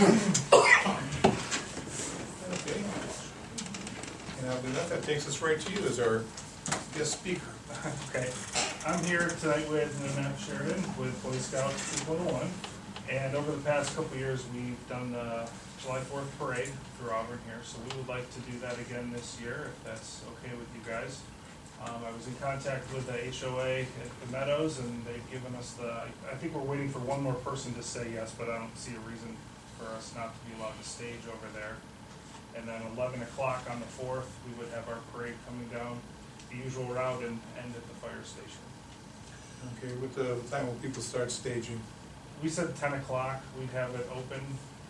Okay. And now, that takes us right to you as our guest speaker. Okay, I'm here tonight with Matt Sheridan with Boy Scouts 2.1, and over the past couple of years, we've done the July 4th parade through Auburn here, so we would like to do that again this year, if that's okay with you guys. I was in contact with the HOA at the Meadows, and they've given us I think we're waiting for one more person to say yes, but I don't see a reason for us not to be allowed to stage over there. And then 11 o'clock on the 4th, we would have our parade coming down the usual route and end at the fire station. Okay, what time will people start staging? We said 10 o'clock, we'd have it open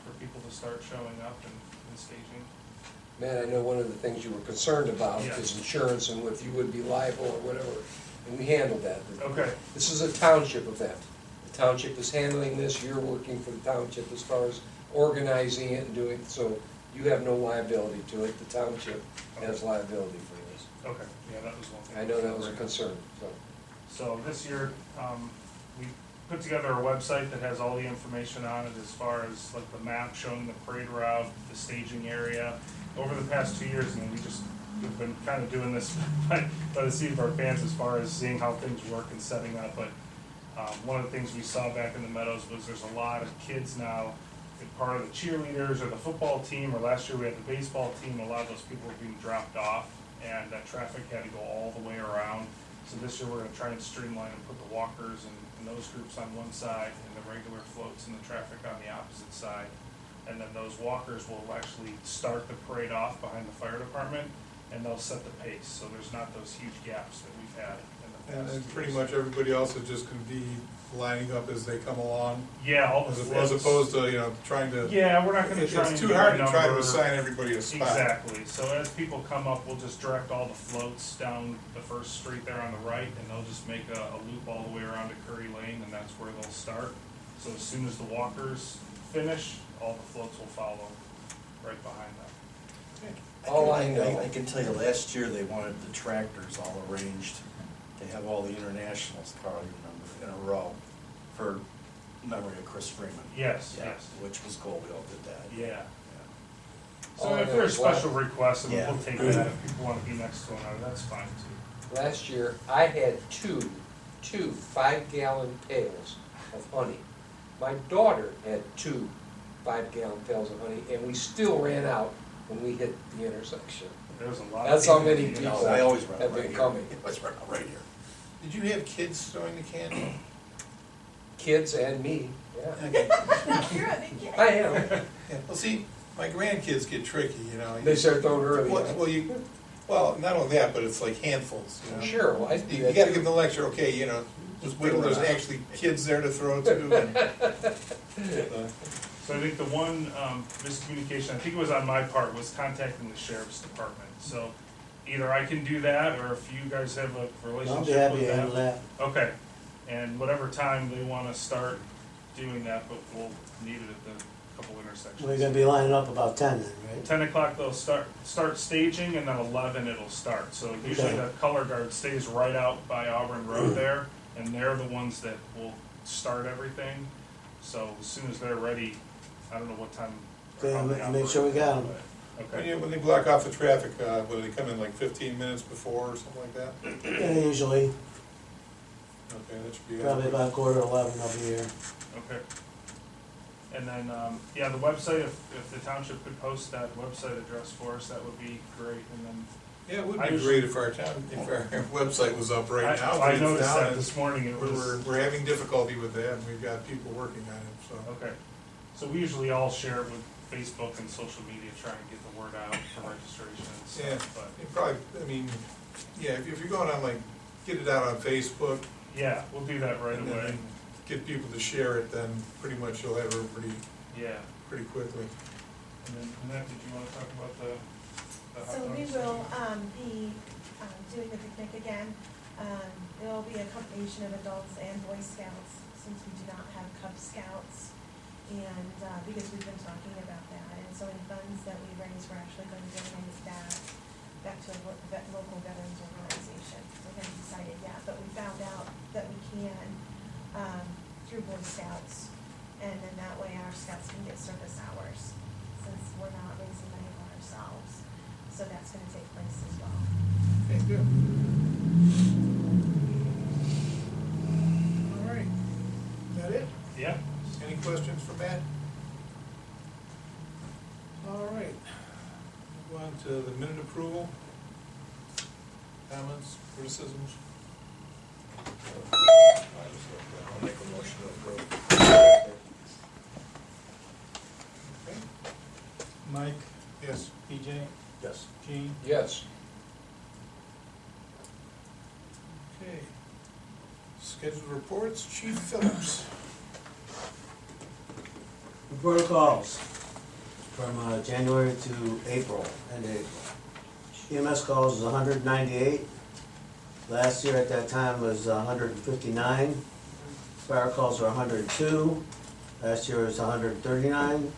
for people to start showing up and staging. Matt, I know one of the things you were concerned about Yeah. is insurance and if you would be liable or whatever, and we handled that. Okay, This is a township event. The township is handling this, you're working for the township as far as organizing it and doing, so you have no liability to it, the township has liability for this. okay, yeah, that was one thing. I know that was a concern, so. So this year, we put together a website that has all the information on it as far as like the map showing the parade route, the staging area. Over the past 2 years, we've been kind of doing this by the seat of our pants as far as seeing how things work and setting up. But one of the things we saw back in the Meadows was there's a lot of kids now, part of the cheerleaders or the football team, or last year we had the baseball team. A lot of those people were being dropped off, and that traffic had to go all the way around. So this year we're going to try and streamline and put the walkers and those groups on one side and the regular floats and the traffic on the opposite side. And then those walkers will actually start the parade off behind the fire department, and they'll set the pace, so there's not those huge gaps that we've had in the past. And pretty much everybody else is just gonna be lining up as they come along, Yeah, all the as floats. opposed to, trying to. Yeah, we're not gonna try and It's too get hard a to try to number. assign everybody a spot. Exactly, so as people come up, we'll just direct all the floats down the first street there on the right, and they'll just make a loop all the way around to Curry Lane, and that's where they'll start. So as soon as the walkers finish, all the floats will follow right behind them. All I know- I can tell you, last year they wanted the tractors all arranged to have all the internationals, Carl, you remember, in a row for memory of Chris Freeman. Yes, Yeah, yes, which was cool, we all did that. yeah. All So I if know there's is why- special requests, and Yeah. we'll take that, if people wanna be next to another, that's fine too. Last year, I had two 5-gallon pails of honey. My daughter had 2 5-gallon pails of honey, and we still ran out when we hit the intersection. There's a lot of. That's how people, many you people- know. I always run Have right been here. coming. I always run right here. Did you have kids throwing the candy? Kids and me, yeah. Okay. You're a big kid. I am. Yeah, well, see, my grandkids get tricky, They start throwing early. Well, not only that, but it's like handfuls, Sure, well, I do You that gotta too. give them the lecture, okay, just wait till there's actually kids there to throw to. and, So I think the one miscommunication, I think it was on my part, was contacting the sheriff's department. So either I can do that, or if you guys have a I'll relationship be happy with to handle them. that. Okay, and whatever time they wanna start doing that, but we'll need it at the couple intersections. We're gonna be lining up about 10 then, right? 10 o'clock they'll start staging, and then 11 it'll start. So usually Okay. the color guard stays right out by Auburn Road there, and they're the ones that will start everything. So as soon as they're ready, I don't know what time. or Okay, how they make sure we operate, got 'em. but- When Okay, they block off the traffic, will they come in like 15 minutes before or something like that? Yeah, usually, Okay, that should be. probably about 10:45 I'll be here. okay. And then, yeah, the website, if the township could post that website address for us, that would be great, and then. Yeah, it would I be usually- great if our website was up right now. I but it's noticed down, that and this morning, it was. We're having difficulty with that, and we've got people working on it, so. Okay, so we usually all share it with Facebook and social media, try and get the word out for registration and Yeah, stuff, but, you probably, if you're going on, get it out on Facebook, yeah, we'll do that right and away, then get people to share it, then pretty much you'll have it yeah. pretty quickly. And then, Annette, did you wanna talk about the hot So we dogs? will be doing the picnic again. It'll be a combination of adults and Boy Scouts, since we do not have Cub Scouts. And because we've been talking about that, and so any funds that we raise, we're actually going to donate that back to a local veterans organization. We haven't decided yet, but we found out that we can through Boy Scouts, and then that way our scouts can get service hours. good. All right, is that it? Yeah, Any questions for Matt? All right, move on to the minute approval. Comments, criticisms? I'll make a motion to approve. Okay. Mike? Yes. PJ? Yes. Gene? Yes. Okay. Scheduled reports, Chief Phillips. Report of calls from January to April, end of April. EMS calls was 198. Last year at that time was 159. Fire calls were 102. Last year was 139.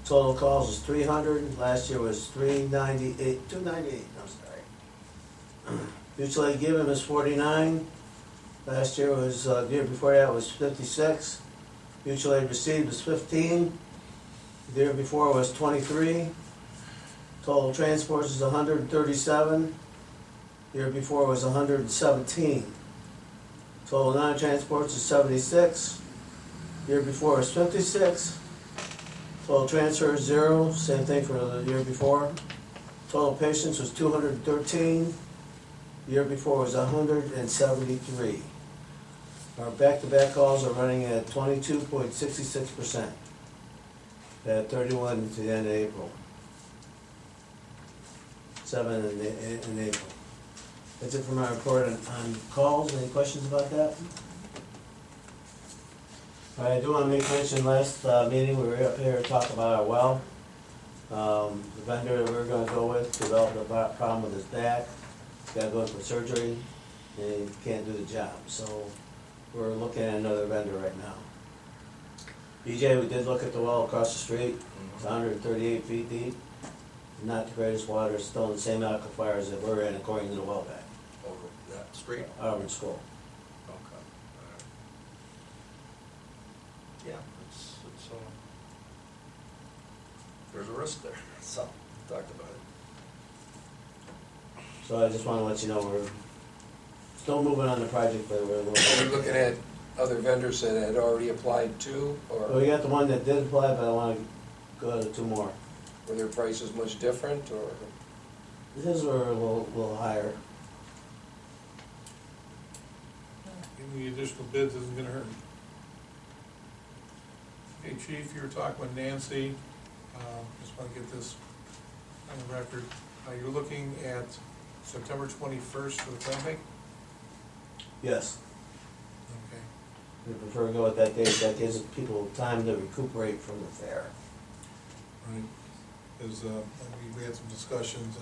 Total calls was 300. Last year was 398, 298, I'm sorry. Mutual aid given was 49. Last year was, the year before that was 56. Mutual aid received was 15. The year before was 23. Total transports is 137. The year before was 117. Total non-transports is 76. The year before was 56. Total transfers 0, same thing for the year before. Total patients was 213. The year before was 173. Our back-to-back calls are running at 22.66%. At 31 to the end of April. 7 in April. That's it for my report on calls. Any questions about that? I do want to make mention, last meeting, we were up here to talk about our well. The vendor that we're gonna go with developed a problem with his back. He's gotta go in for surgery, and he can't do the job. So we're looking at another vendor right now. BJ, we did look at the well across the street. It's 138 feet deep. Not the greatest water, it's still in the same aquifers that we're in according to the well back. Over that street? Auburn School. Okay. Yeah, it's, there's a risk there, so, talked about it. So I just wanna let you know we're still moving on the project, but we're a Are little. you looking at other vendors that had already applied too, Well, or we got the one that did apply, but I wanna go to 2 more. were their prices much different, or? His were a little higher. Giving the additional bids isn't gonna hurt. Okay, Chief, you were talking with Nancy, just wanna get this on the record. You're looking at September 21st for the clamping? Yes. Okay. We prefer to go with that date. That gives people time to recuperate from the fair. Right, because, we had some discussions,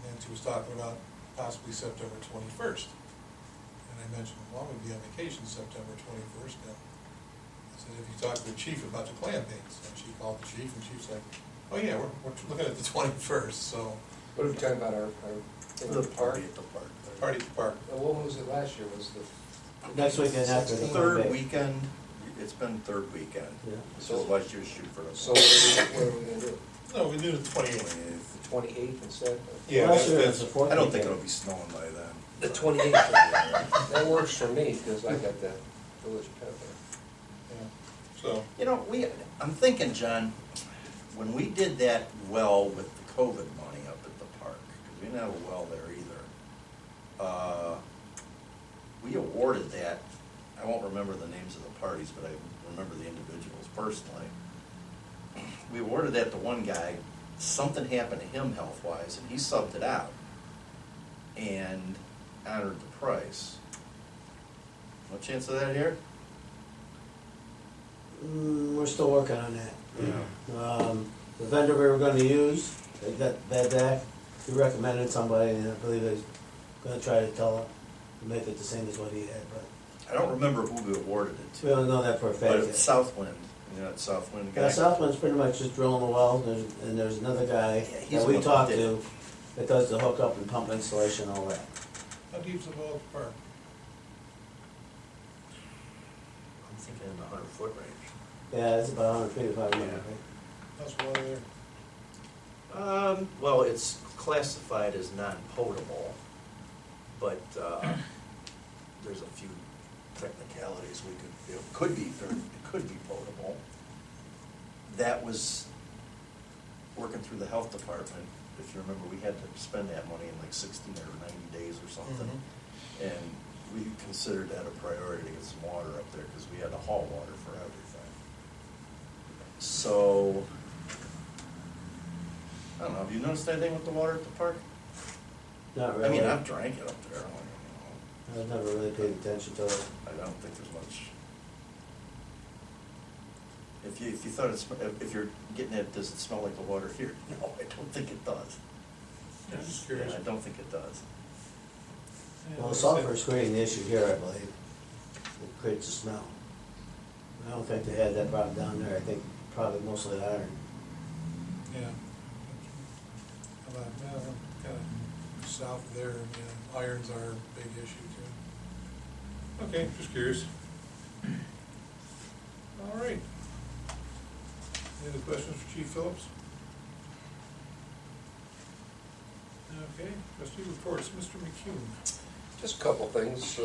Nancy was talking about possibly September 21st. And I mentioned, well, we'd be on vacation September 21st, and I said, if you talk to the chief about the clampings, and she called the chief, and she was like, oh yeah, we're looking at the 21st, so, What are we talking about, our The party at the park. party at the park. What was it last year, was the? Next weekend after the Third Clamping. weekend, it's been third weekend. Yeah. So last year's shoot for us. So what are we gonna do? No, we did it the 28th. The 28th instead? Yeah, Last year it that's, was the 4th I don't think weekend. it'll be snowing by then. The 28th, that works for me, because I got that village pet there. yeah, so, You know, I'm thinking, John, when we did that well with the COVID money up at the park, because we didn't have a well there either, we awarded that, I won't remember the names of the parties, but I remember the individuals personally. We awarded that to one guy, something happened to him health-wise, and he subbed it out and honored the price. No chance of that here? We're still working on that. Yeah. The vendor we were gonna use, they got bad back. We recommended somebody, and I believe they're gonna try to tell him to make it the same as what he had, but I don't remember who we awarded it to. we don't know that for a fact But yet. it's Southwind, you know, it's Southwind guy. Yeah, Southwind's pretty much just drilling the well, and there's another guy Yeah, he's that the we one that talked did to it. that does the hookup and pump installation, all that. how deep's the well at the park? I'm thinking in the 100-foot range. Yeah, it's about 100 feet if I remember Yeah. right. How's the water there? Well, it's classified as non-potable, but there's a few technicalities it could be potable. That was working through the health department. If you remember, we had to spend that money in like 16 or 90 days or something. And we considered that a priority to get some water up there because we had to haul water for everything. So, I don't know, have you noticed anything with the water at the park? Not I really. mean, I've drank it up there, I don't know. I've never really paid attention to it. I don't think there's much. If you thought if you're getting it, does it smell like the water here? No, I don't think it does. Yeah, just curious. Yeah, I don't think it does. Well, the sulfur is creating the issue here, I believe. It creates a smell. I don't think they had that problem down there. I think probably mostly iron. Yeah. How about, kind of south of there, irons are a big issue too. Okay, just curious. All right. Any other questions for Chief Phillips? Okay, trustee reports, Mr. McCune. Just a couple things.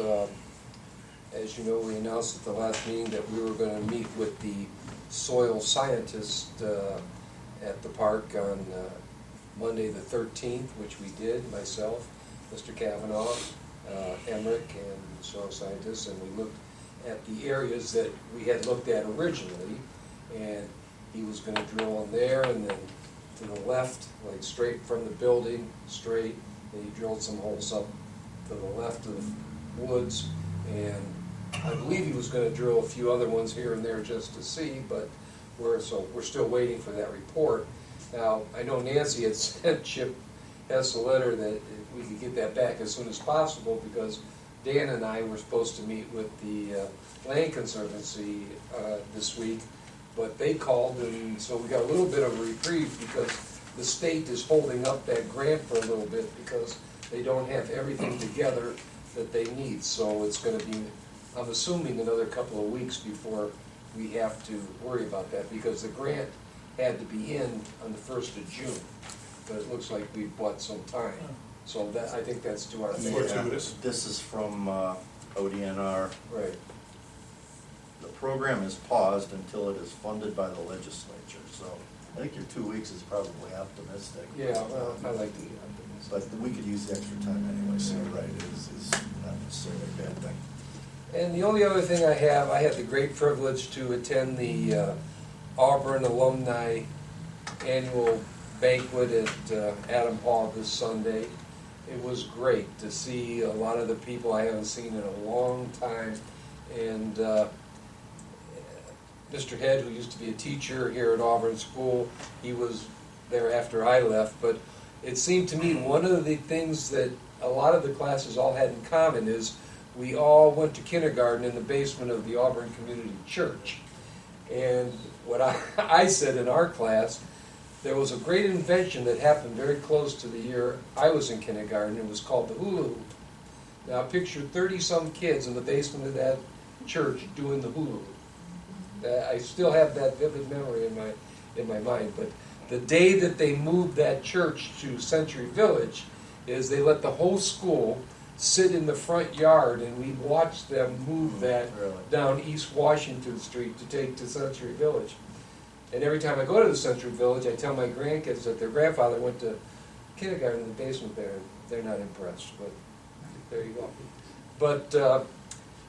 As you know, we announced at the last meeting that we were gonna meet with the soil scientist at the park on Monday the 13th, which we did, myself, Mr. Kavanaugh, Emmerich, and soil scientists, and we looked at the areas that we had looked at originally, and he was gonna drill in there, and then to the left, like straight from the building, straight, and he drilled some holes up to the left of the woods, and I believe he was gonna drill a few other ones here and there just to see, but we're still waiting for that report. Now, I know Nancy had sent Chip Hess a letter that we could get that back as soon as possible, because Dan and I were supposed to meet with the Land Conservancy this week, but they called, and so we got a little bit of a reprieve because the state is holding up that grant for a little bit because they don't have everything together that they need. So it's gonna be, I'm assuming, another couple of weeks before we have to worry about that, because the grant had to be in on the 1st of June, but it looks like we've bought some time. So that, I think that's to our That's favor. fortuitous. This is from ODNR. Right. The program is paused until it is funded by the legislature, so I think your 2 weeks is probably optimistic. Yeah, well, I like to be optimistic. But we could use the extra time anyway, so you're right, it is not necessarily a bad thing. And the only other thing I had the great privilege to attend the Auburn Alumni Annual Banquet at Adam Hall this Sunday. It was great to see a lot of the people I haven't seen in a long time, and Mr. Head, who used to be a teacher here at Auburn School, he was there after I left, but it seemed to me one of the things that a lot of the classes all had in common is we all went to kindergarten in the basement of the Auburn Community Church. And what I said in our class, there was a great invention that happened very close to the year I was in kindergarten. It was called the hula hoop. Now picture 30-some kids in the basement of that church doing the hula hoop. I still have that vivid memory in my mind. But the day that they moved that church to Century Village is they let the whole school sit in the front yard, and we watched them move that Really? down East Washington Street to take to Century Village. And every time I go to the Century Village, I tell my grandkids that their grandfather went to kindergarten in the basement there. They're not impressed, but there you go. But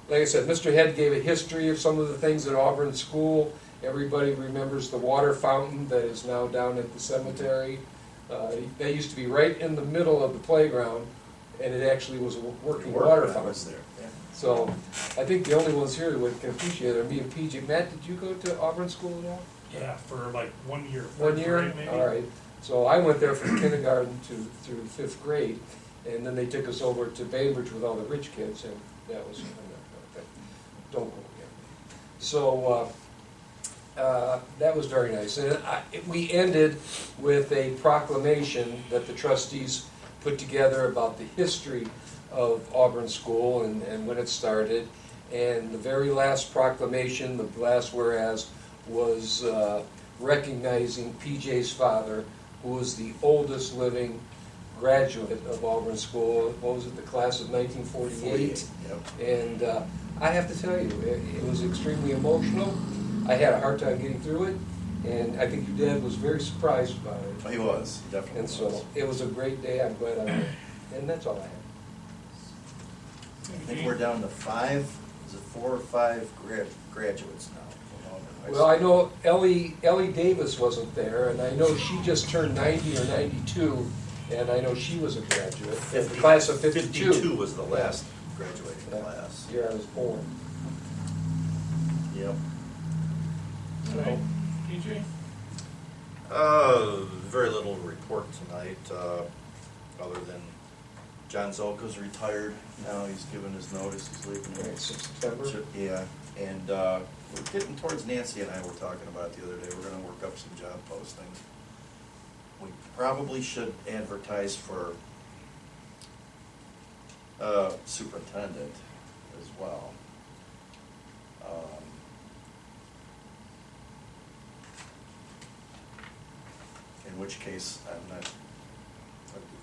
like I said, Mr. Head gave a history of some of the things at Auburn School. Everybody remembers the water fountain that is now down at the cemetery. That used to be right in the middle of the playground, and it actually was a working water I fountain. was there, yeah. So I think the only ones here that can appreciate it are me and PJ. Matt, did you go to Auburn School at all? Yeah, for like 1 year. 1 third year? grade maybe. All right. So I went there from kindergarten through 5th grade, and then they took us over to Bainbridge with all the rich kids, and that was, don't go again. So that was very nice. And we ended with a proclamation that the trustees put together about the history of Auburn School and when it started. And the very last proclamation, the last whereas, was recognizing PJ's father, who was the oldest living graduate of Auburn School. What was it, the class of 1948? Yep. And I have to tell you, it was extremely emotional. I had a hard time getting through it, and I think your dad was very surprised by it. He was, he definitely And was. so it was a great day. I'm glad I went. And that's all I have. I think we're down to 5, is it 4 or 5 graduates now from Auburn High Well, I School? know Ellie Davis wasn't there, and I know she just turned 90 or 92, and I know she was a graduate. The class of 52. 52 was the last graduating Yeah, class. year I was born. Yep. All right, PJ? Very little to report tonight, other than John Zolko's retired now, he's given his notice, he's leaving. Right, September. Yeah, and we're getting towards, Nancy and I were talking about it the other day, we're gonna work up some job postings. We probably should advertise for superintendent as well. In which case, I'm not,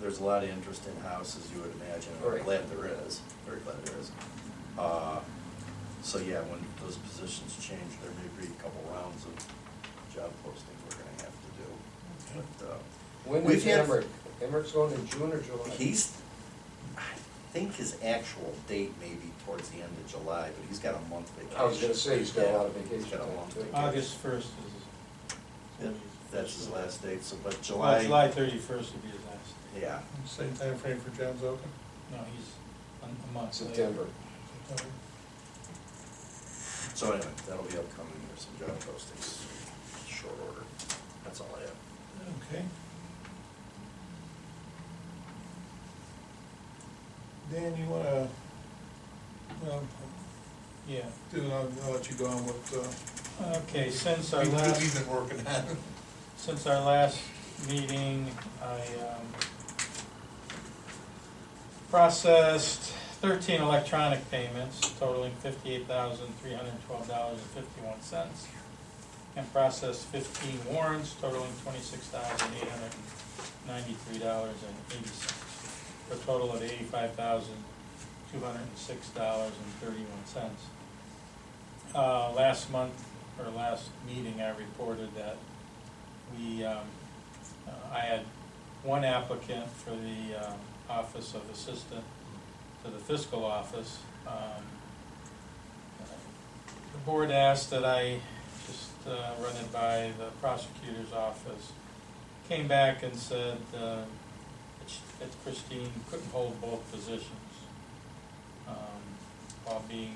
there's a lot of interest in-house, as you would imagine, and I'm Right. glad there is, very glad there is. So yeah, when those positions change, there may be a couple rounds of job postings we're gonna have to do. But, When we've is had- Emmerich? Emmerich going in June or July? I think his actual date may be towards the end of July, but he's got a month vacation. I was gonna say, he's got a lot of Yeah, vacation He's got a time, month too. vacation. August 1st Yeah, that's his last date, so, but is, July. July 31st would be his last day. Yeah, Same time frame for John Zoka? No, he's a month later. September. September? so anyway, that'll be upcoming, there's some job postings, short order, that's all I have. Okay. Dan, you wanna, well, Yeah. I'll let you go on what, Okay, since our we've last, been working on. since our last meeting, I processed 13 electronic payments totaling $58,312.51, and processed 15 warrants totaling $26,893.80, for a total of $85,206.31. Last month, or last meeting, I reported that I had one applicant for the office of assistant to the fiscal office. The board asked that I just run it by the prosecutor's office. Came back and said that Christine couldn't hold both positions while being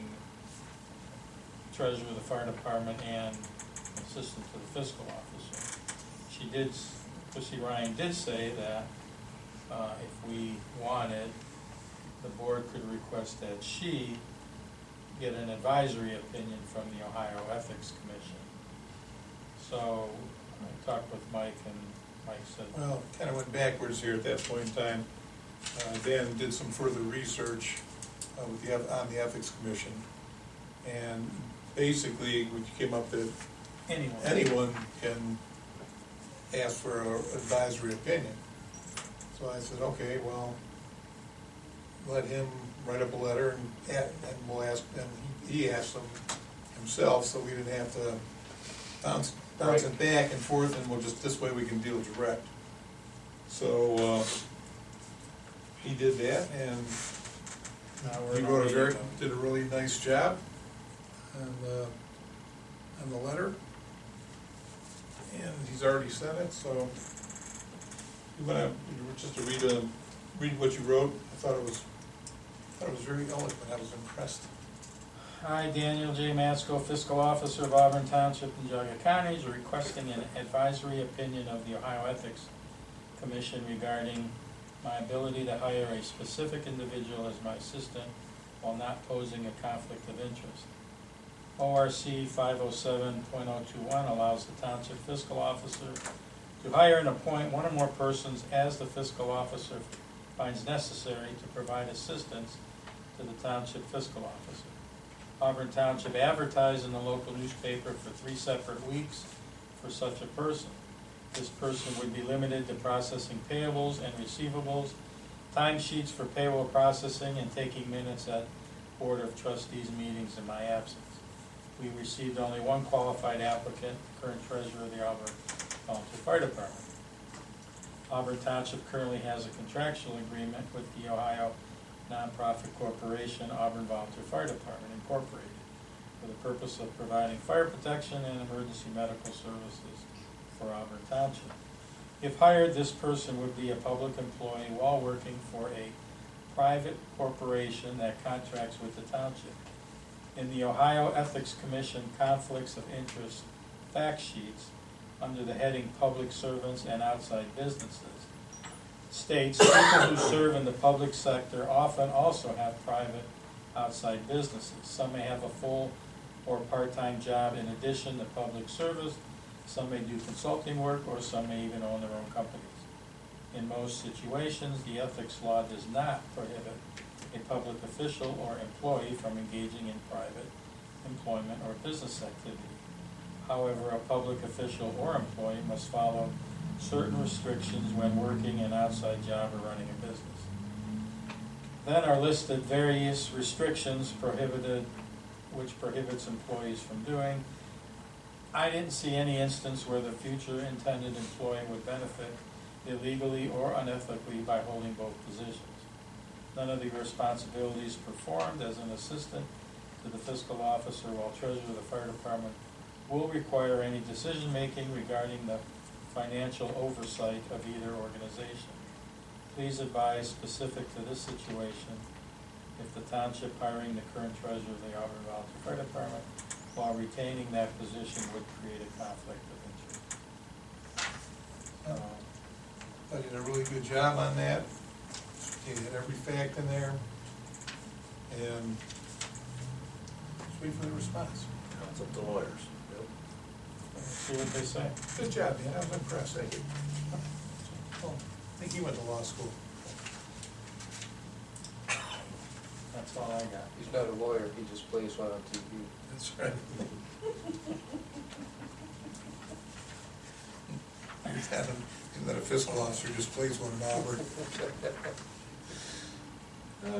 treasurer of the fire department and assistant to the fiscal officer. Chrissy Ryan did say that if we wanted, the board could request that she get an advisory opinion from the Ohio Ethics Commission. So I talked with Mike, and Mike said, Well, kind of went backwards here at that point in time. Dan did some further research on the Ethics Commission, and basically, we came up that anyone can ask for an advisory opinion. So I said, okay, well, let him write up a letter, and we'll ask, and he asked them himself, so we didn't have to bounce it back and forth, and we'll just, this way we can deal direct. So, he did that, and he did a really nice job on the letter, and he's already sent it, so you wanna, just to read what you wrote. I thought it was very eloquent, I was impressed. I, Daniel J. Matsko, Fiscal Officer of Auburn Township and Geauga Counties, are requesting an advisory opinion of the Ohio Ethics Commission regarding my ability to hire a specific individual as my assistant while not posing a conflict of interest. ORC 507.021 allows the Township Fiscal Officer to hire and appoint one or more persons as the fiscal officer finds necessary to provide assistance to the Township Fiscal Officer. Auburn Township advertised in the local newspaper for 3 separate weeks for such a person. This person would be limited to processing payables and receivables, timesheets for payroll processing, and taking minutes at Board of Trustees meetings in my absence. We received only one qualified applicant, the current treasurer of the Auburn Volunteer Fire Department. Auburn Township currently has a contractual agreement with the Ohio nonprofit corporation Auburn Volunteer Fire Department Incorporated for the purpose of providing fire protection and emergency medical services for Auburn Township. If hired, this person would be a public employee while working for a private corporation that contracts with the township. In the Ohio Ethics Commission Conflicts of Interest fact sheets, under the heading Public Servants and Outside Businesses, states people who serve in the public sector often also have private outside businesses. Some may have a full or part-time job in addition to public service. Some may do consulting work, or some may even own their own companies. In most situations, the ethics law does not prohibit a public official or employee from engaging in private employment or business activity. However, a public official or employee must follow certain restrictions when working an outside job or running a business. Then are listed various restrictions which prohibits employees from doing. I didn't see any instance where the future intended employee would benefit illegally or unethically by holding both positions. None of the responsibilities performed as an assistant to the fiscal officer while treasurer of the fire department will require any decision-making regarding the financial oversight of either organization. Please advise specific to this situation if the township hiring the current treasurer of the Auburn Volunteer Fire Department while retaining that position would create a conflict of interest. I did a really good job on that. He had every fact in there. And just wait for the response. It's up to lawyers. See what they say. Good job, man. I was impressed. Thank you. Oh, I think he went to law school. That's all I got. He's not a lawyer, he just plays one on TV. That's right. He's not a fiscal officer, just plays one in Auburn.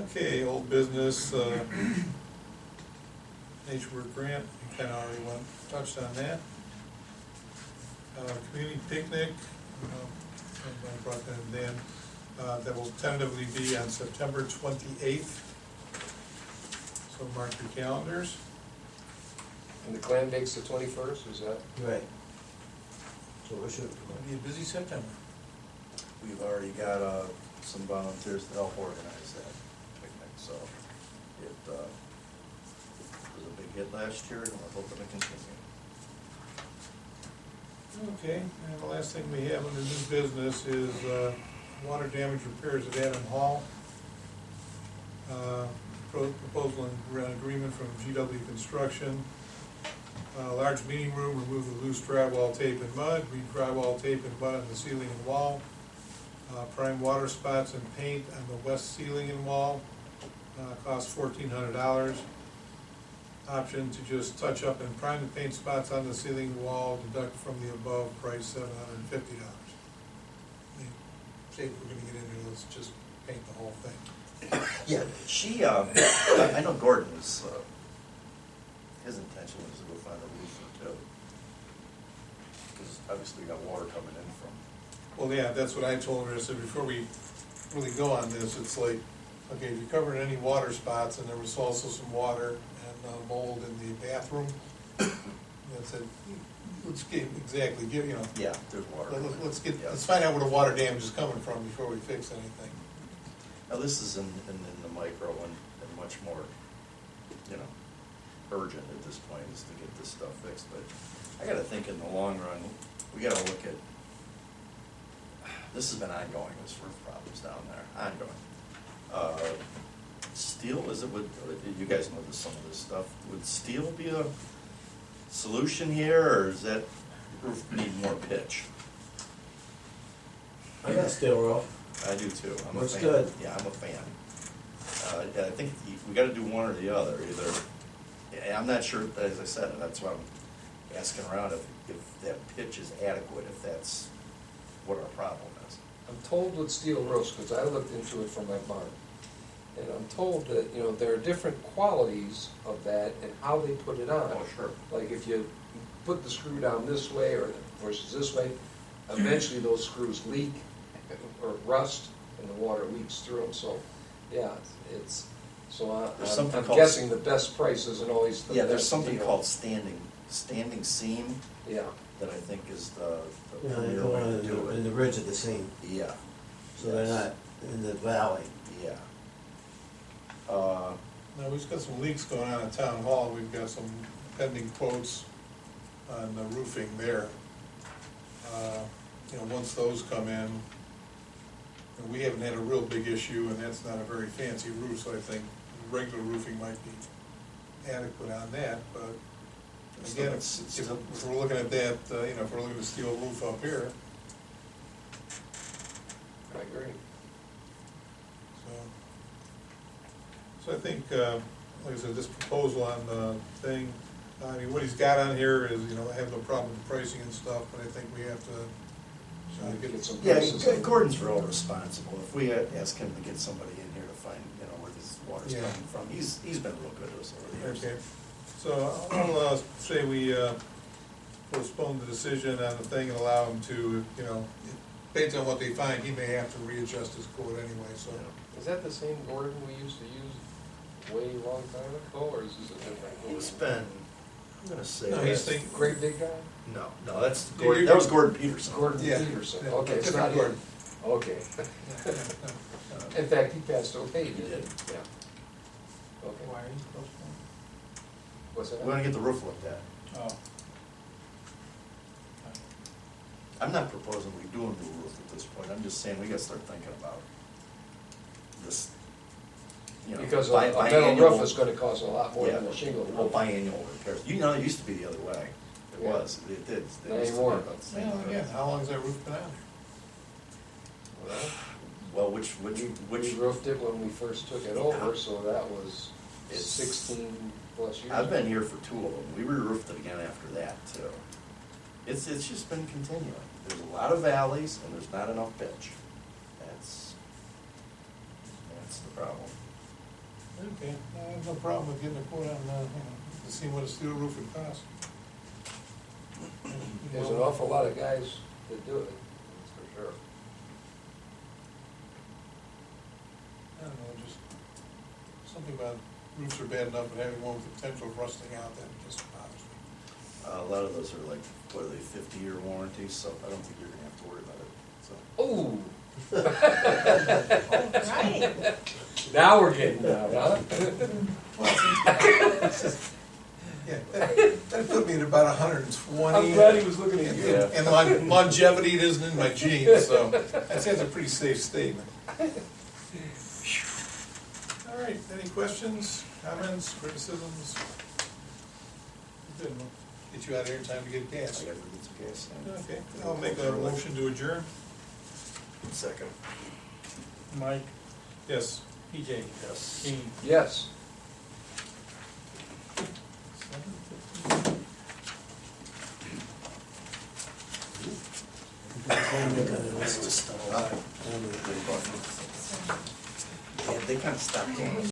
Okay, old business, nature work grant, you kinda already touched on that. Community picnic, I brought that in then, that will tentatively be on September 28th. So mark your calendars. And the clam bake's the 21st, is that? Right. So we should, It'll be a busy September. We've already got some volunteers to help organize that picnic, so it was a big hit last year, and we're hoping to continue. Okay, and the last thing we have under new business is water damage repairs at Adam Hall. Proposal and agreement from GW Construction. Large meeting room, remove the loose drywall tape and mud, re-drywall tape and mud on the ceiling and wall. Prime water spots and paint on the west ceiling and wall, cost $1,400. Option to just touch up and prime the paint spots on the ceiling and wall, deduct from the above price $750. Say if we're gonna get into, let's just paint the whole thing. Yeah, I know Gordon was, his intention was to go find a roofer too. Because obviously we got water coming in from. Well, yeah, that's what I told her. I said, before we really go on this, it's like, okay, if you covered any water spots, and there was also some water and mold in the bathroom, I said, let's get, you know. Yeah, there's water. Let's find out where the water damage is coming from before we fix anything. Now, this is in the micro and much more, urgent at this point is to get this stuff fixed, but I gotta think in the long run, we gotta look at, this has been ongoing, this roof problems down there, ongoing. Steel, you guys know some of this stuff, would steel be a solution here, or does that roof need more pitch? I got steel roof. I do too, I'm a fan. Looks good. Yeah, I'm a fan. I think we gotta do one or the other, either, I'm not sure, as I said, that's why I'm asking around if that pitch is adequate, if that's what our problem is. I'm told with steel roofs, because I looked into it for my barn, and I'm told that, you know, there are different qualities of that and how they put it on. Oh, sure. Like if you put the screw down this way or versus this way, eventually those screws leak or rust and the water leaks through them, so, yeah, it's, so There's I'm something I'm called- guessing the best price isn't always the best Yeah, there's something deal. called standing seam Yeah, that I think is the You know, they premier go way in to do in the it. ridge of the seam, Yeah, so they're not in the valley. yeah. Now, we've got some leaks going on at Town Hall, we've got some pending quotes on the roofing there. You know, once those come in, and we haven't had a real big issue, and that's not a very fancy roof, so I think regular roofing might be adequate on that, but again, if we're looking at that, you know, if we're looking at steel roof up here, I agree. so I think, like I said, this proposal on the thing, I mean, what he's got on here is, you know, I have no problem with the pricing and stuff, but I think we have to Get some Yeah, prices. Gordon's real responsible. If we ask him to get somebody in here to find, you know, where this water's Yeah. coming from, he's been real good to us over the years. Okay, so I'll say we postpone the decision on the thing and allow him to, you know, based on what they find, he may have to readjust his quote anyway, so. Is that the same Gordon we used to use way long time ago, or is this a different It's Gordon? been, I'm gonna say. No, he's thinking, Great big guy? No, that's You- Gordon, you- that was Gordon Peterson. Gordon Yeah. Peterson, Yeah, okay, it's different not Gordon. him. Okay. In fact, he passed away, He didn't did. he? Yeah. Okay. Why are you postponing? What's that? We wanna get the roof looked at. Oh. I'm not proposing we do a new roof at this point, I'm just saying we gotta start thinking about this, you know. Because a bi- metal biannual- roof is gonna cost a lot more Yeah, than a shingle well, roof. biannual repairs. You know, it used to be the other way. It Yeah. was, it did. It Not used to be anymore. about the same well, time. again, how long has that roof been on there? Well, Well, which, we roofed it when we first took it over, so that was It's- 16 plus years. I've been here for 2 of them. We re-roofed it again after that, too. It's just been continuing. There's a lot of valleys and there's not enough pitch. That's the problem. Okay, I have no problem with getting a quote on, you know, to see what a steel roof would cost. There's an awful lot of guys that do it, that's for sure. I don't know, just something about roofs are bad enough, but having one with the potential of rusting out, that just bothers me. A lot of those are like, what are they, 50-year warranties, so I don't think you're gonna have to worry about it, so. Ooh, Right. now we're getting down, huh? Yeah, that put me at about 120. I'm glad he was looking at you. Yeah. And longevity, it isn't in my genes, so that's a pretty safe statement. All right, any questions, comments, criticisms? Good, we'll get you out of here in time to get I gas. gotta get some gas. Okay, I'll make a motion to adjourn. Second. Mike, Yes. PJ, Yes. Gene. Yes. They kind of stopped going.